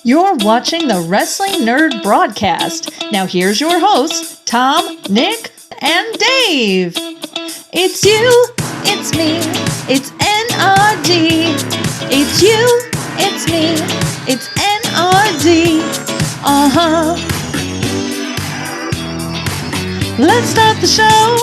You're watching the Wrestling Nerd Broadcast. Now here's your hosts, Tom, Nick, and Dave. It's you, it's me, it's N.R.D. It's you, it's me, it's N.R.D. Uh-huh. Let's start the show.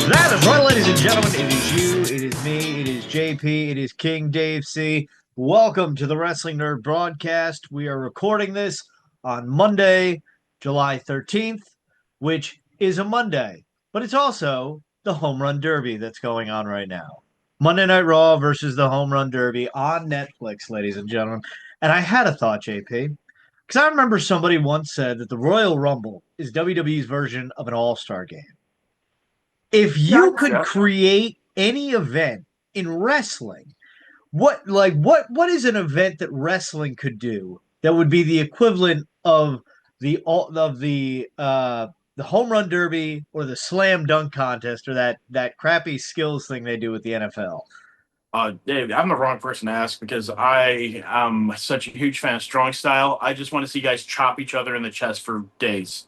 That is right, ladies and gentlemen. It is you, it is me, it is JP, it is King Dave C. Welcome to the Wrestling Nerd Broadcast. We are recording this on Monday, July 13th, which is a Monday, but it's also the Home Run Derby that's going on right now. Monday Night Raw versus the Home Run Derby on Netflix, ladies and gentlemen. And I had a thought, JP, because I remember somebody once said that the Royal Rumble is WWE's version of an all-star game. If you could create any event in wrestling, what is an event that wrestling could do that would be the equivalent of the home run derby or the slam dunk contest or that crappy skills thing they do with the NFL? Dave, I'm the wrong person to ask because I am such a huge fan of strong style. I just want to see guys chop each other in the chest for days.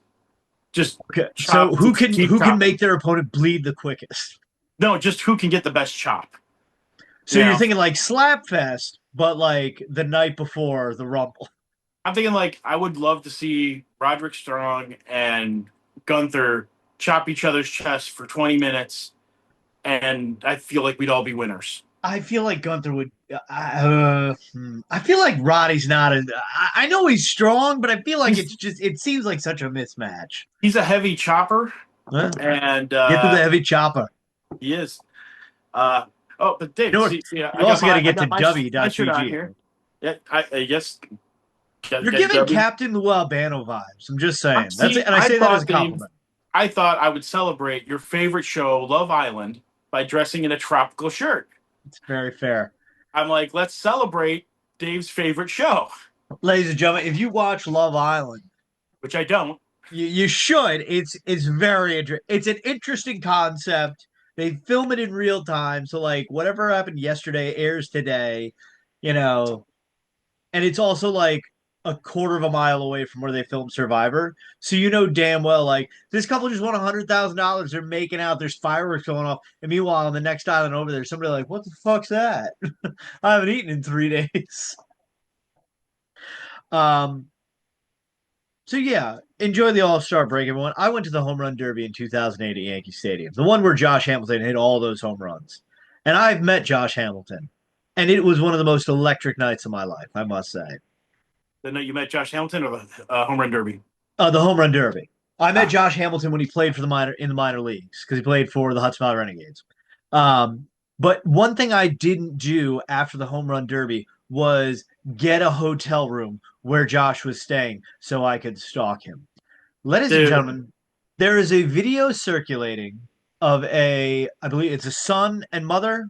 Just okay. So who can make their opponent bleed the quickest? No, just who can get the best chop. So you're thinking like Slapfest, but like the night before the Rumble. I'm thinking like I would love to see Roderick Strong and Gunther chop each other's chests for 20 minutes, and I feel like we'd all be winners. I feel like Gunther would. I feel like Roddy's not. I know he's strong, but I feel like it seems like such a mismatch. He's a heavy chopper, and get to the heavy chopper. He is. But Dave, you also got to get to W.GG here. Yeah, I guess. You're giving Captain Lou Albano vibes. I'm just saying. That's it, and I say that as a compliment. I thought I would celebrate your favorite show, Love Island, by dressing in a tropical shirt. It's very fair. I'm like, let's celebrate Dave's favorite show. Ladies and gentlemen, if you watch Love Island, which I don't, you should. It's very interesting. It's an interesting concept. They film it in real time, so like whatever happened yesterday airs today, and it's also like a quarter of a mile away from where they filmed Survivor. So you know damn well, like, this couple just won $100,000. They're making out. There's fireworks going off. And meanwhile, on the next island over there, somebody like, what the fuck's that? I haven't eaten in 3 days. So yeah, enjoy the All-Star break, everyone. I went to the Home Run Derby in 2008 at Yankee Stadium, the one where Josh Hamilton hit all those home runs. And I've met Josh Hamilton, and it was one of the most electric nights of my life, I must say. The night you met Josh Hamilton or the Home Run Derby? The Home Run Derby. I met Josh Hamilton when he played for the minor leagues because he played for the Hudson Valley Renegades. But one thing I didn't do after the Home Run Derby was get a hotel room where Josh was staying so I could stalk him. Ladies and gentlemen, there is a video circulating of I believe it's a son and mother.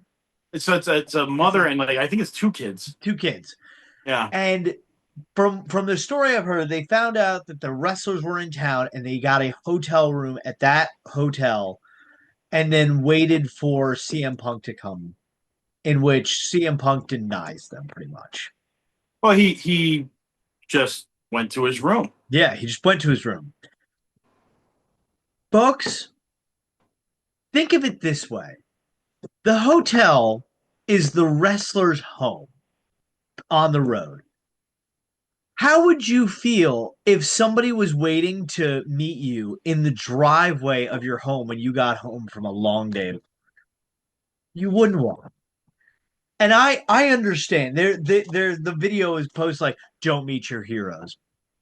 It's a mother and like I think it's 2 kids. 2 kids. Yeah. And from the story I've heard, they found out that the wrestlers were in town and they got a hotel room at that hotel and then waited for CM Punk to come, in which CM Punk denies them pretty much. Well, he just went to his room. Yeah, he just went to his room. Folks, think of it this way. The hotel is the wrestler's home on the road. How would you feel if somebody was waiting to meet you in the driveway of your home when you got home from a long day? You wouldn't want. And I understand. The video is posted like, don't meet your heroes.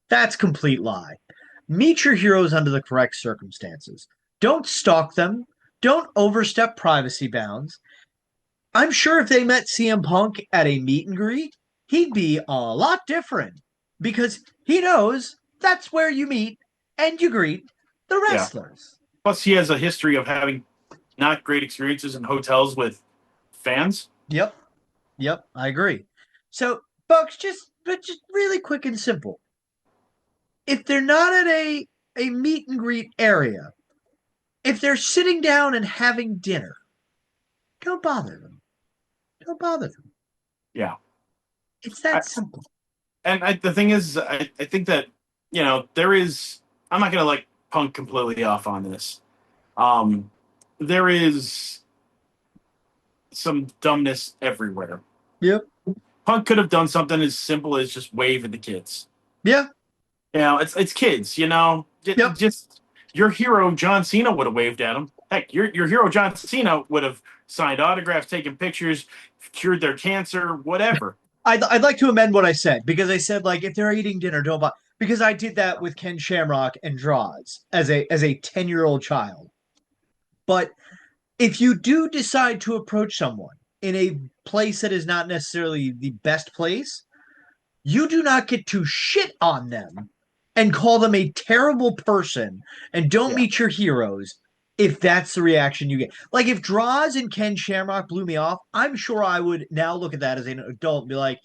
That's complete lie. Meet your heroes under the correct circumstances. Don't stalk them. Don't overstep privacy bounds. I'm sure if they met CM Punk at a meet and greet, he'd be a lot different. Because he knows that's where you meet and you greet the wrestlers. Yeah. Plus, he has a history of having not great experiences in hotels with fans. Yep, I agree. So, folks, just really quick and simple. If they're not at a meet and greet area, if they're sitting down and having dinner, don't bother them. Don't bother them. Yeah. It's that simple. And the thing is, I think that there is. I'm not gonna like Punk completely off on this. Um, there is some dumbness everywhere. Yep. Punk could have done something as simple as just wave at the kids. Yeah. It's kids. Yep. Just your hero John Cena would have waved at him. Heck, your hero John Cena would have signed autographs, taken pictures, cured their cancer, whatever. I'd like to amend what I said because I said like if they're eating dinner, don't buy because I did that with Ken Shamrock and Draws as a 10-year-old child. But if you do decide to approach someone in a place that is not necessarily the best place, you do not get to shit on them and call them a terrible person and don't Yeah. meet your heroes if that's the reaction you get. Like if Draws and Ken Shamrock blew me off, I'm sure I would now look at that as an adult and be like,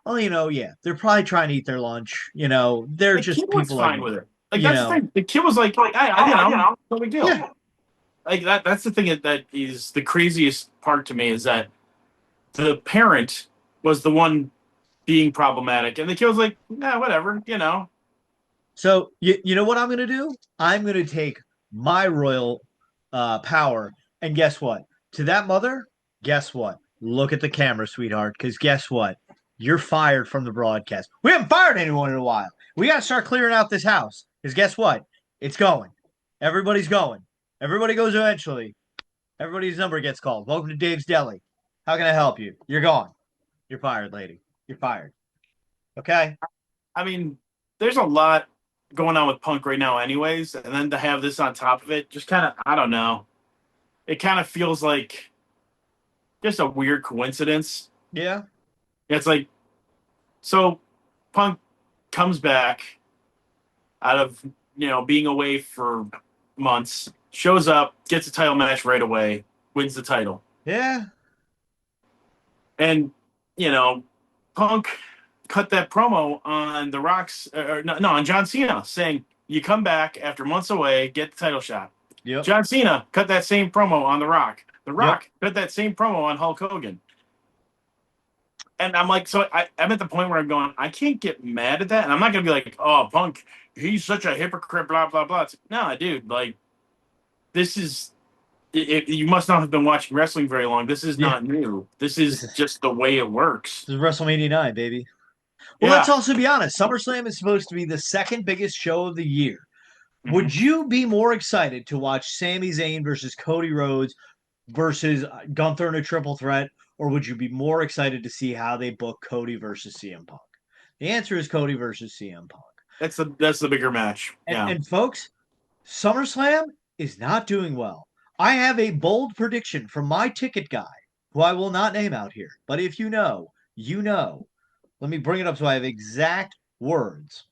oh, yeah, they're probably trying to eat their lunch. They're The kid just was people like fine me. with it. Like that's the thing. The kid was like, no big deal. Yeah. Like that's the thing that is the craziest part to me is that the parent was the one being problematic, and the kid was like, nah, whatever. So you know what I'm gonna do? I'm gonna take my royal power, and guess what? To that mother, guess what? Look at the camera, sweetheart, because guess what? You're fired from the broadcast. We haven't fired anyone in a while. We gotta start clearing out this house. Because guess what? It's going. Everybody's going. Everybody goes eventually. Everybody's number gets called. Welcome to Dave's Deli. How can I help you? You're gone. You're fired, lady. You're fired. Okay? I mean, there's a lot going on with Punk right now, anyways, and then to have this on top of it, just kind of, I don't know. It kind of feels like just a weird coincidence. Yeah. It's like, so Punk comes back out of being away for months, shows up, gets a title match right away, wins the title, Yeah. and Punk cut that promo on The Rock's, or no, on John Cena, saying you come back after months away, get the title shot. Yep. John Cena cut that same promo on The Rock. The Rock Yep. cut that same promo on Hulk Hogan. And I'm like, so I'm at the point where I'm going, I can't get mad at that. And I'm not going to be like, oh, Punk, he's such a hypocrite, blah, blah, blah. It's, no, dude, like, this is, you must not have been watching wrestling very long. This is not new. This is just the way it works. This is WrestleMania 9, baby. Well, let's also be honest. SummerSlam is supposed to be the second biggest show of the year. Mm-hmm. Would you be more excited to watch Sami Zayn versus Cody Rhodes versus Gunther in a triple threat, or would you be more excited to see how they book Cody versus CM Punk? The answer is Cody versus CM Punk. That's the bigger match. And folks, SummerSlam is not doing well. I have a bold prediction from my ticket guy, who I will not name out here. But if you know, you know. Let me bring it up so I have exact words.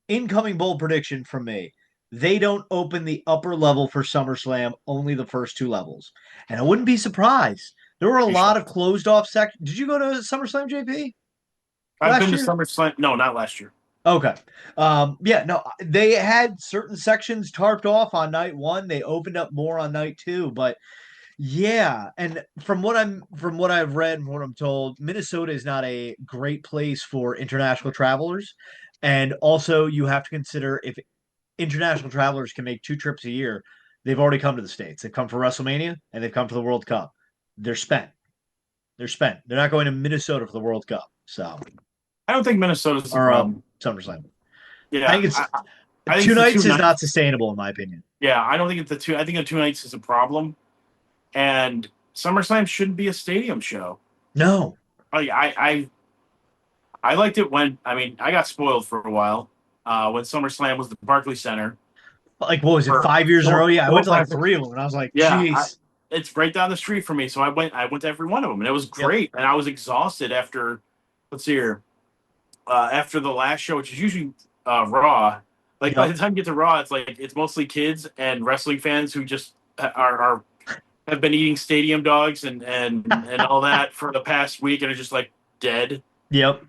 Incoming bold prediction from me. They don't open the upper level for SummerSlam, only the first two levels. And I wouldn't be surprised. There were a lot of closed off sections. Did you go to SummerSlam, JP? I've been to SummerSlam. No, not last year. Okay. They had certain sections tarped off on night one. They opened up more on night two, but yeah, and from what I've read and what I'm told, Minnesota is not a great place for international travelers. And also you have to consider if international travelers can make 2 trips a year, they've already come to the States. They've come for WrestleMania and they've come for the World Cup. They're spent. They're not going to Minnesota for the World Cup. So I don't think Minnesota's the problem. SummerSlam. Yeah. I think it's 2 nights is not sustainable in my opinion. Yeah, I don't think I think the 2 nights is a problem. And SummerSlam shouldn't be a stadium show. No. I liked it when I got spoiled for a while when SummerSlam was the Barclays Center. Like what was it, 5 years in a row? Yeah, I went to like 3 of them, and I was like, "Jeez." It's right down the street from me, so I went to every one of them, and it was great. Yep. And I was exhausted after, let's see here, after the last show, which is usually Raw. Like by the time you get to Raw, it's mostly kids and wrestling fans who just have been eating stadium dogs and all that for the past week and are just like dead. Yep.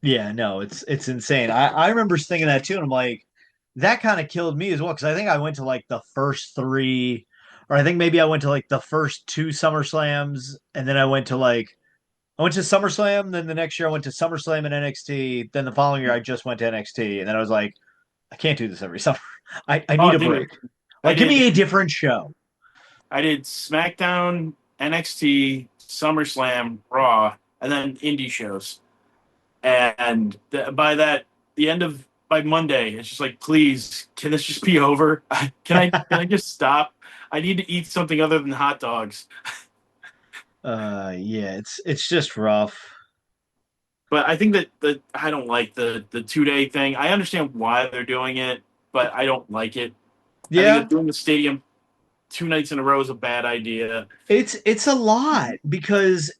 Yeah, no, it's insane. I remember thinking that too, and I'm like, that kind of killed me as well, because I think I went to like the first 3, or I think maybe I went to like the first 2 SummerSlams, and then I went to like I went to SummerSlam, then the next year I went to SummerSlam and NXT. Then the following year I just went to NXT, and then I was like, I can't do this every summer. I need Oh, a dude, break. I Like, give did me a different show. I did SmackDown, NXT, SummerSlam, Raw, and then indie shows. And the end of by Monday, it's just like, please, can this just be over? Can I just stop? I need to eat something other than hot dogs. Yeah, it's just rough. But I think that I don't like the 2 day thing. I understand why they're doing it, but I don't like it. I think Yeah, that doing the stadium 2 nights in a row is a bad idea. it's a lot because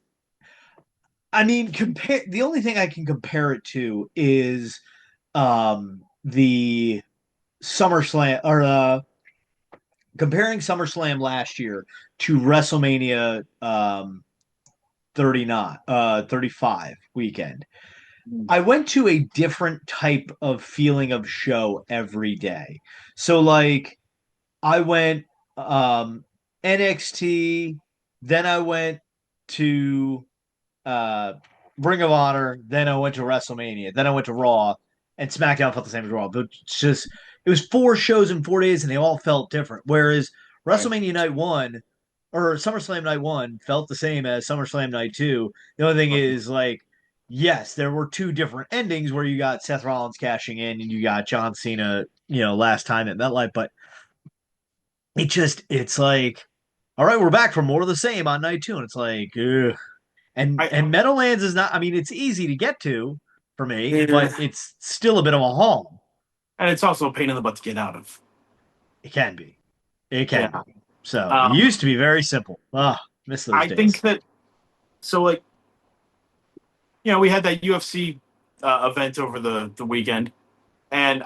I mean, compare the only thing I can compare it to is the SummerSlam or comparing SummerSlam last year to WrestleMania 39 35 weekend. I went to a different type of feeling of show every day. So like I went NXT, then I went to uh Ring of Honor, then I went to WrestleMania, then I went to Raw, and SmackDown felt the same as Raw. But it's just it was 4 shows in 4 days and they all felt different. Whereas Right. WrestleMania night one or SummerSlam night one felt the same as SummerSlam night two. The only thing is like yes, there were 2 different endings where you got Seth Rollins cashing in and you got John Cena, last time at MetLife, but it's like all right, we're back for more of the same on night two, and it's like, ugh. And I Meadowlands is not. I mean, it's easy to get to for me, but yeah. it's still a bit of a haul. And it's also a pain in the butt to get out of. It can be. It can Yeah. be. So it Um, used to be very simple. Ah, miss those I think days. that so like we had that UFC event over the weekend, and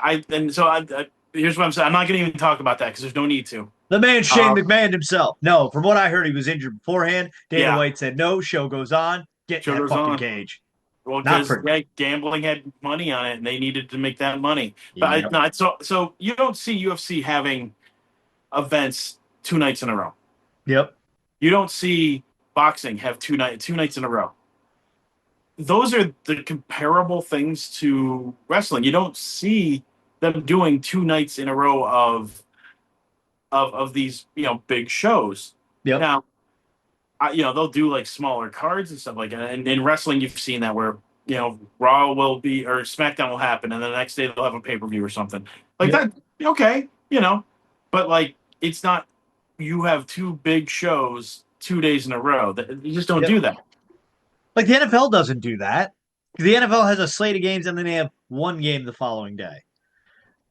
here's what I'm saying. I'm not going to even talk about that because there's no need to. The man Shane Um, McMahon himself. No, from what I heard, he was injured beforehand. Dana yeah, White said no. Show goes on. Get in show that goes fucking on. cage. Well, Not because pretty. gambling had money on it, and they needed to make that money. But Yep. not so you don't see UFC having events 2 nights in a row. Yep. You don't see boxing have 2 nights in a row. Those are the comparable things to wrestling. You don't see them doing 2 nights in a row of these big shows. Yep. Now, they'll do like smaller cards and stuff like that. And in wrestling, you've seen that where Raw will be or SmackDown will happen, and then the next day they'll have a pay per view or something like Yep. that. Okay, but like it's not. You have 2 big shows 2 days in a row. You just don't Yep. do that. Like the NFL doesn't do that. The NFL has a slate of games and then they have one game the following day.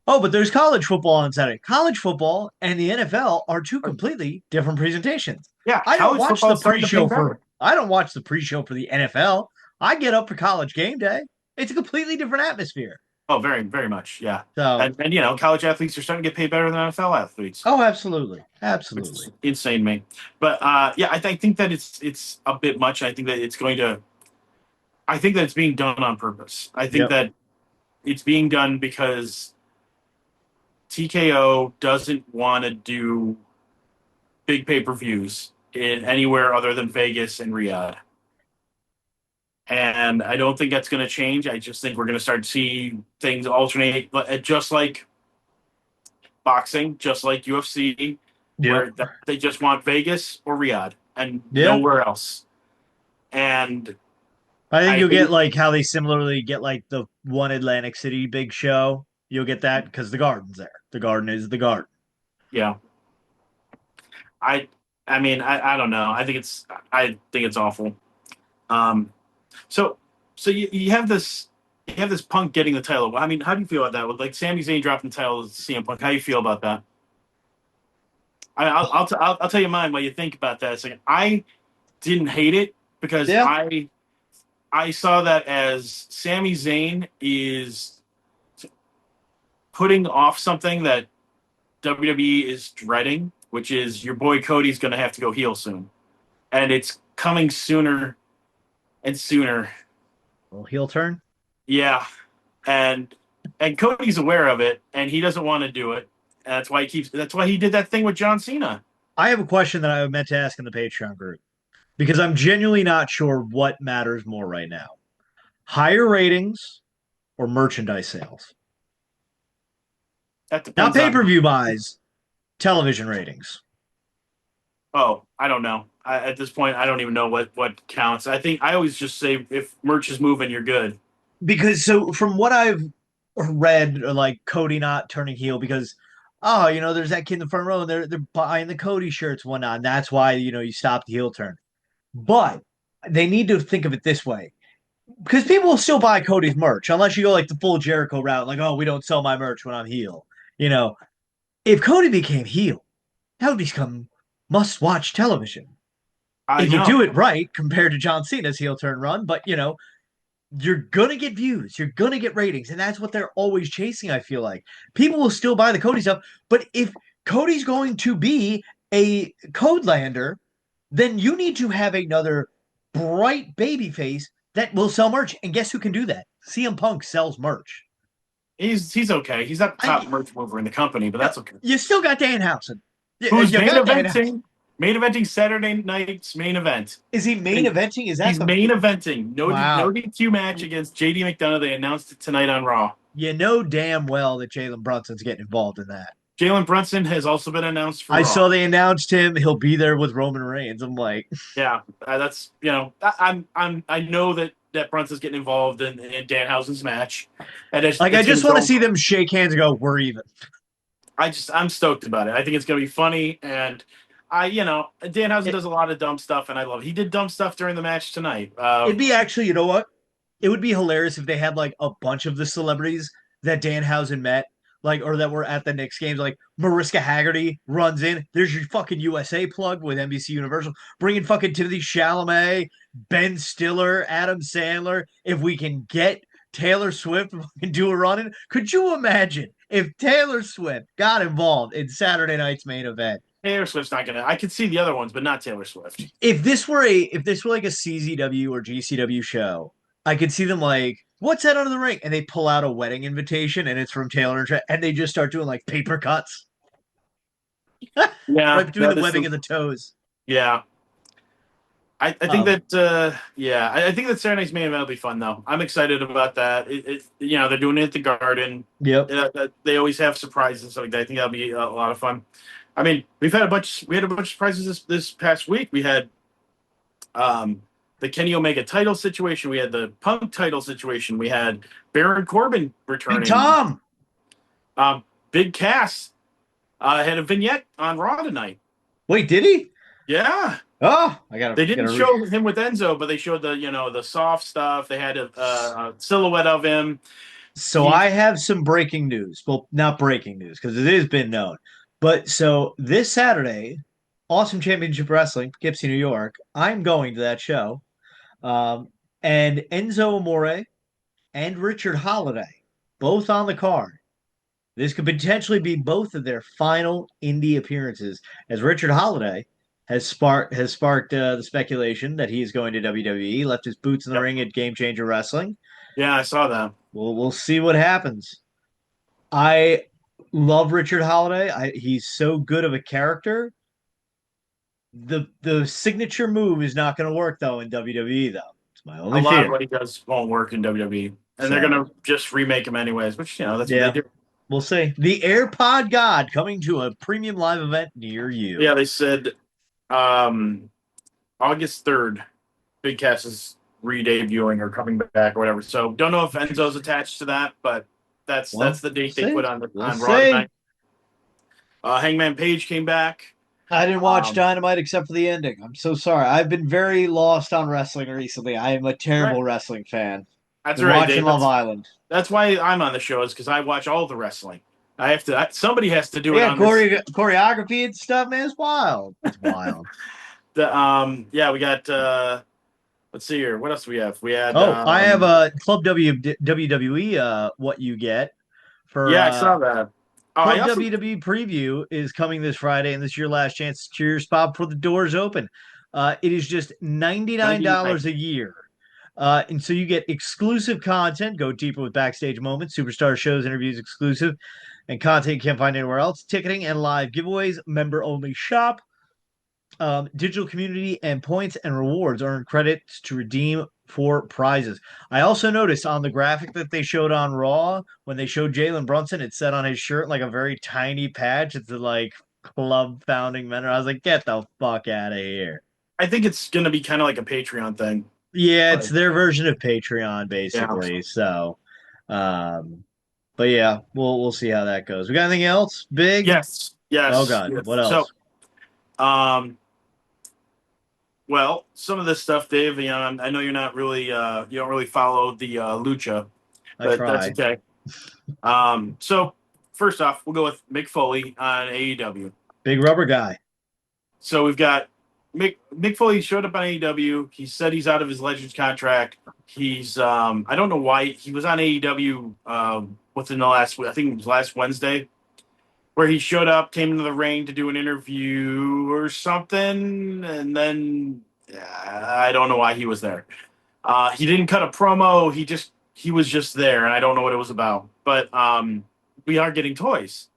Oh, but there's college football on Saturday. College football and the NFL are 2 completely different presentations. Yeah, I don't college watch football the is starting to pay pre-show better. for I don't watch the pre-show for the NFL. I get up for college game day. It's a completely different atmosphere. Oh, very, very much. Yeah. So, And college athletes are starting to get paid better than NFL athletes, oh, absolutely. which is Absolutely. insane to me. But yeah, I think that it's a bit much. I think that I think that it's being done on purpose. I think Yep. that it's being done because TKO doesn't want to do big pay-per-views in anywhere other than Vegas and Riyadh. And I don't think that's going to change. I just think we're going to start to see things alternate, but just like boxing, just like UFC, Yep. where they just want Vegas or Riyadh and Yeah. nowhere else. And I think I you'll get think, like how they similarly get like the one Atlantic City big show. You'll get that because the garden's there. The garden is the garden. yeah, I, I mean, I don't know. I think it's awful. Um, so, so you have this Punk getting the title. I mean, how do you feel about that? With like Sami Zayn dropping the title to CM Punk, how do you feel about that? I'll tell you mine while you think about that. It's like I didn't hate it because Yeah. I saw that as Sami Zayn is putting off something that WWE is dreading, which is your boy Cody's going to have to go heel soon, and it's coming sooner and sooner. Little heel turn. Yeah, and Cody's aware of it, and he doesn't want to do it. And that's why he keeps. That's why he did that thing with John Cena. I have a question that I meant to ask in the Patreon group. because I'm genuinely not sure what matters more right now. Higher ratings or merchandise sales? That Not depends on. pay-per-view buys, television ratings. Oh, I don't know. At this point, I don't even know what counts. I think I always just say if merch is moving, you're good. Because so from what I've read, like Cody not turning heel because oh, there's that kid in the front row and they're buying the Cody shirts and whatnot, and that's why you stop the heel turn. But they need to think of it this way. Because people will still buy Cody's merch unless you go like the full Jericho route, like, oh, we don't sell my merch when I'm heel. You know, if Cody became heel, that would become must watch television. I If you know. do it right compared to John Cena's heel turn run, but you're gonna get views, you're gonna get ratings, and that's what they're always chasing. I feel like people will still buy the Cody stuff, but if Cody's going to be a Codelander, then you need to have another bright baby face that will sell merch. And guess who can do that? CM Punk sells merch. He's okay. He's not the top merch mover in the company, but No, that's okay. you still got Danhausen. Who's You main got Danhausen. eventing? Main eventing Saturday night's main event. Is he main eventing? Is that He's main eventing. No wow? DQ match against JD McDonough. They announced it tonight on Raw. You know damn well that Jalen Brunson's getting involved in that. Jalen Brunson has also been announced for I Raw. saw they announced him. He'll be there with Roman Reigns. I'm like, Yeah, that's I know that Brunson's getting involved in Danhausen's match, and I just want to see them shake hands and go, "We're even." I'm stoked about it. I think it's gonna be funny, and Danhausen does a lot of dumb stuff, and I love it. He did dumb stuff during the match tonight. It'd be actually, you know what? It would be hilarious if they had like a bunch of the celebrities that Danhausen met, like, or that were at the Knicks games. Like Mariska Haggerty runs in. There's your fucking USA plug with NBC Universal, bringing fucking Timothy Chalamet, Ben Stiller, Adam Sandler. If we can get Taylor Swift and do a run in, could you imagine if Taylor Swift got involved in Saturday night's main event? Taylor Swift's not gonna. I could see the other ones, but not Taylor Swift. If this were like a CZW or GCW show, I could see them like, what's that under the ring? And they pull out a wedding invitation and it's from Taylor and they just start doing like paper cuts Yeah, right between the webbing and the toes. Yeah, I think that I think that Saturday night's main event will be fun though. I'm excited about that. They're doing it at the Garden. Yep. They always have surprises and stuff like that. I think that'll be a lot of fun. I mean, we had a bunch of surprises this past week. We had the Kenny Omega title situation. We had the Punk title situation. We had Baron Corbin returning. Big Tom. Big Cass had a vignette on Raw tonight. Wait, did he? Yeah. Oh, I got. They didn't show him with Enzo, but they showed the soft stuff. They had a silhouette of him. So I have some breaking news. Well, not breaking news because it has been known. But so this Saturday, Awesome Championship Wrestling, Poughkeepsie, New York. I'm going to that show. And Enzo Amore and Richard Holiday, both on the card. This could potentially be both of their final indie appearances, as Richard Holiday has sparked the speculation that he is going to WWE. Left his boots in the ring at Game Changer Wrestling. Yeah, I saw that. We'll see what happens. I love Richard Holiday. He's so good of a character. The signature move is not going to work though in WWE though. It's my only fear. A lot of fear. what he does won't work in WWE, and they're going to just remake him anyways. Which that's what they do. We'll see. The AirPod God coming to a premium live event near you. Yeah, they said August 3rd, Big Cass is re-debuting or coming back or whatever. So don't know if Enzo's attached to that, but that's the date they put on Raw tonight. Hangman Page came back. I didn't watch Dynamite except for the ending. I'm so sorry. I've been very lost on wrestling recently. I am a terrible wrestling fan. That's right. Watching Love Island. That's why I'm on the show, is because I watch all the wrestling. I have to. Somebody has to do it. Yeah, choreography and stuff, man. It's wild. It's wild. We got. Let's see here. What else do we have? We had. I have a Club WWE. What you get for? Yeah, I saw that. Club WWE preview is coming this Friday, and this is your last chance to secure your spot before the doors open. It is just $99 a year. And so you get exclusive content, go deeper with backstage moments, superstar shows, interviews, exclusive, and content you can't find anywhere else, ticketing and live giveaways, member-only shop, Digital community and points and rewards earn credits to redeem for prizes. I also noticed on the graphic that they showed on Raw when they showed Jalen Brunson, it said on his shirt like a very tiny patch. It's like club founding member. I was like, get the fuck out of here. I think it's gonna be kind of like a Patreon thing. Yeah, it's Like, their version of Patreon, yeah. basically. So, um, but yeah, we'll see how that goes. We got anything else big? Yes. Oh Yes. God, Yes. what So, else? um, well, some of this stuff, Dave. I know you're not really, you don't really follow the lucha, I but that's try. okay. So first off, we'll go with Mick Foley on AEW. Big rubber guy. So we've got Mick Foley showed up on AEW. He said he's out of his Legends contract. He's I don't know why he was on AEW within the last, I think it was last Wednesday, where he showed up, came into the ring to do an interview or something, and then I don't know why he was there. He didn't cut a promo. He was just there, and I don't know what it was about. But we are getting toys,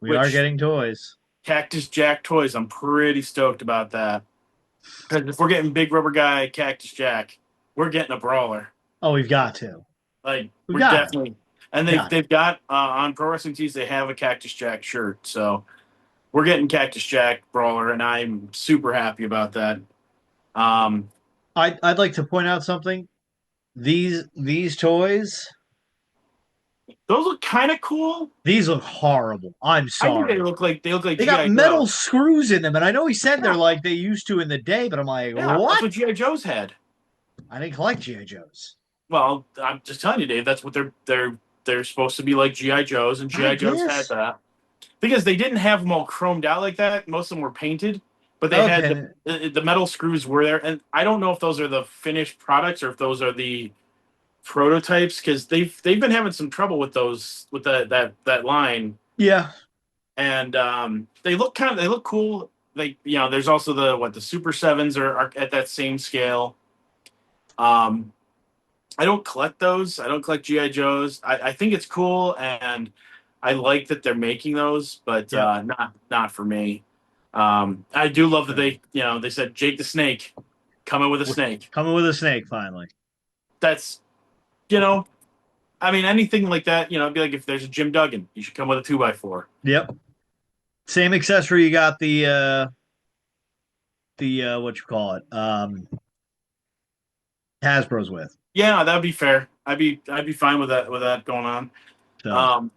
We are which getting toys. Cactus Jack toys. I'm pretty stoked about that. Because if we're getting Big Rubber Guy, Cactus Jack, we're getting a brawler. Oh, we've got to. Like We we're got to. definitely, and Got it. they've got on Pro Wrestling Tees they have a Cactus Jack shirt, so we're getting Cactus Jack brawler, and I'm super happy about that. Um, I'd like to point out something. These toys, those look kind of cool. these look horrible. I'm I think sorry. they look like They got GI metal Joe. screws in them, and I know he said they're Yeah, like they used to in the day, but I'm like, yeah, that's what? what GI Joes had. I didn't collect GI Joes. Well, I'm just telling you, Dave. That's what they're supposed to be like GI Joes, and I GI Joes had guess. that because they didn't have them all chromed out like that. Most of them were painted, but they had Okay. the metal screws were there, and I don't know if those are the finished products or if those are the prototypes because they've been having some trouble with those with that line, Yeah. and they look cool. They there's also the Super Sevens are at that same scale. Um, I don't collect those. I don't collect GI Joes. I think it's cool, and I like that they're making those, but Yep. not for me. I do love that So, they said Jake the Snake coming with a we're snake. coming with a snake finally. That's you know, I mean anything like that. It'd be like if there's a Jim Duggan, you should come with a 2x4. Yep. Same accessory you got the what you call it? Hasbro's with. Yeah, that'd be fair. I'd be fine with that going on. So Um,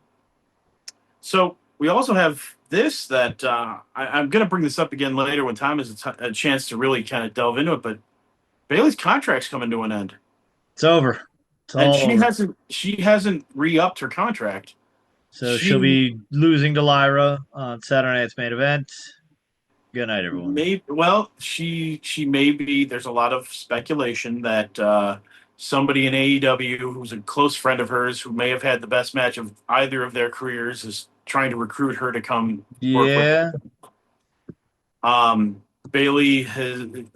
So we also have this that I'm going to bring this up again later when Tom has a chance to really kind of delve into it. But Bailey's contract's coming to an end, it's over. It's and all over. she hasn't re-upped her contract. So she'll She be losing to Lyra on Saturday night's main event. Good night, everyone. she may be. There's a lot of speculation that somebody in AEW who's a close friend of hers who may have had the best match of either of their careers is trying to recruit her to come work with her. Yeah. Bailey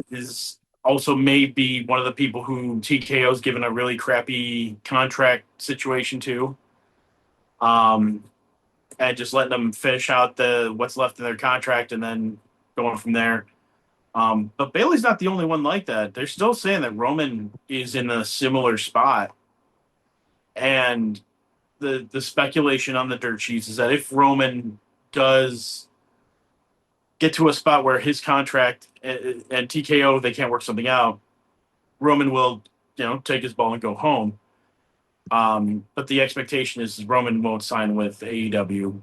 is also may be one of the people who TKO's given a really crappy contract situation to, and just letting them finish out what's left in their contract and then going from there. But Bailey's not the only one like that. They're still saying that Roman is in a similar spot, and the speculation on the dirt sheets is that if Roman does get to a spot where his contract and TKO they can't work something out, Roman will take his ball and go home. But the expectation is Roman won't sign with AEW.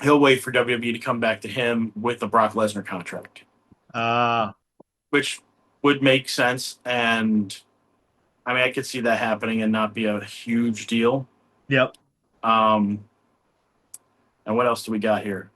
He'll wait for WWE to come back to him with the Brock Lesnar contract, Uh which would make sense. And I mean, I could see that happening and not be a huge deal. yep. Um, and what else do we got here?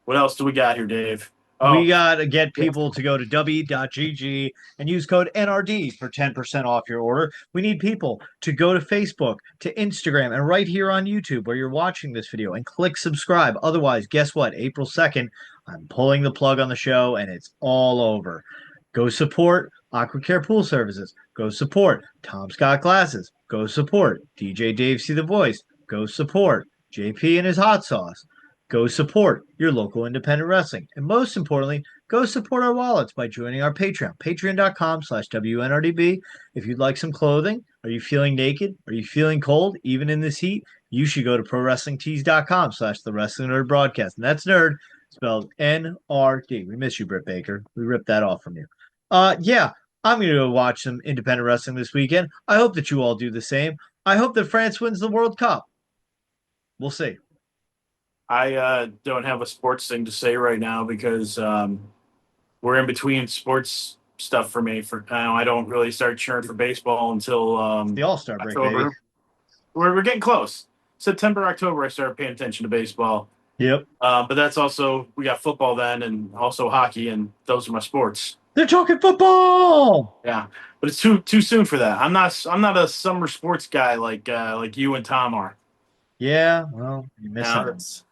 What else do we got here, Dave? We Oh, got to get people to go to w.gg and use code NRD for 10% off your order. We need people to go to Facebook, to Instagram, and right here on YouTube where you're watching this video and click subscribe. Otherwise, guess what? April 2nd, I'm pulling the plug on the show and it's all over. Go support AquaCare Pool Services. Go support Tom Scott Glasses. Go support DJ Dave See the Voice. Go support JP and his hot sauce. go support your local independent wrestling. And most importantly, go support our wallets by joining our Patreon, patreon.com/WNRDB. If you'd like some clothing, are you feeling naked? Are you feeling cold, even in this heat? You should go to prowrestlingtees.com/the Wrestling NRD Broadcast. And that's nerd spelled N-R-D. We miss you, Britt Baker. We ripped that off from you. Yeah, I'm going to go watch some independent wrestling this weekend. I hope that you all do the same. I hope that France wins the World Cup. We'll see. I don't have a sports thing to say right now because we're in between sports stuff for me. For now, I don't really start cheering for baseball until the All-Star break, October. baby. We're getting close. September, October, I started paying attention to baseball. Yep. But that's also, we got football then and also hockey, and those are my sports. They're talking football. Yeah, but it's too soon for that. I'm not a summer sports guy like you and Tom are. Yeah, well, you missed out.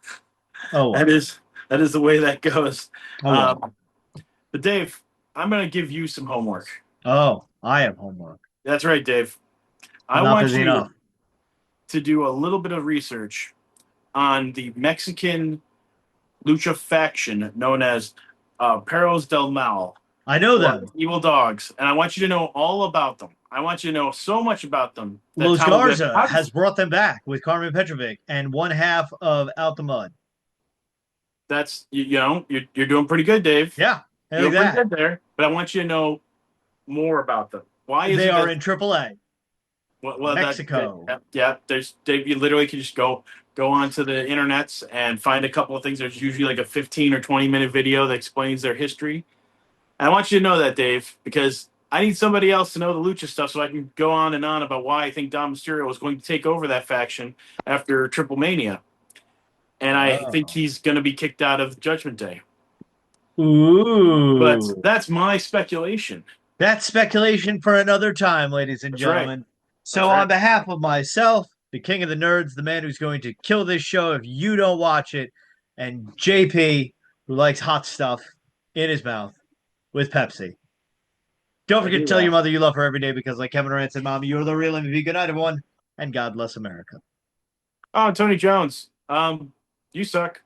Oh, well. That is the way that goes. Oh, well. But Dave, I'm going to give you some homework. Oh, I have homework. That's right, Dave. I want you to do a little bit of research on the Mexican lucha faction known as Perros del Mal. I know them. Evil Dogs. And I want you to know all about them. I want you to know so much about them. Los Garza has brought them back with Carmen Petrovic and one half of Out the Mud. That's, you're doing pretty good, Dave. Yeah. You're doing pretty good there. But I want you to know more about them. Why is they are in AAA? Mexico. You literally can just go onto the internets and find a couple of things. There's usually like a 15 or 20-minute video that explains their history. And I want you to know that, Dave, because I need somebody else to know the lucha stuff so I can go on and on about why I think Dom Mysterio is going to take over that faction after Triple Mania. And I think he's going to be kicked out of Judgment Day. Ooh. But that's my speculation. That's speculation for another time, ladies and gentlemen. Right. So on behalf of myself, the king of the nerds, the man who's going to kill this show if you don't watch it, and JP, who likes hot stuff in his mouth with Pepsi. Don't forget to tell your mother you love her every day because, like Kevin Durant said, Mommy, you're the real MVP. Good night, everyone, and God bless America. Oh, Tony Jones, you suck.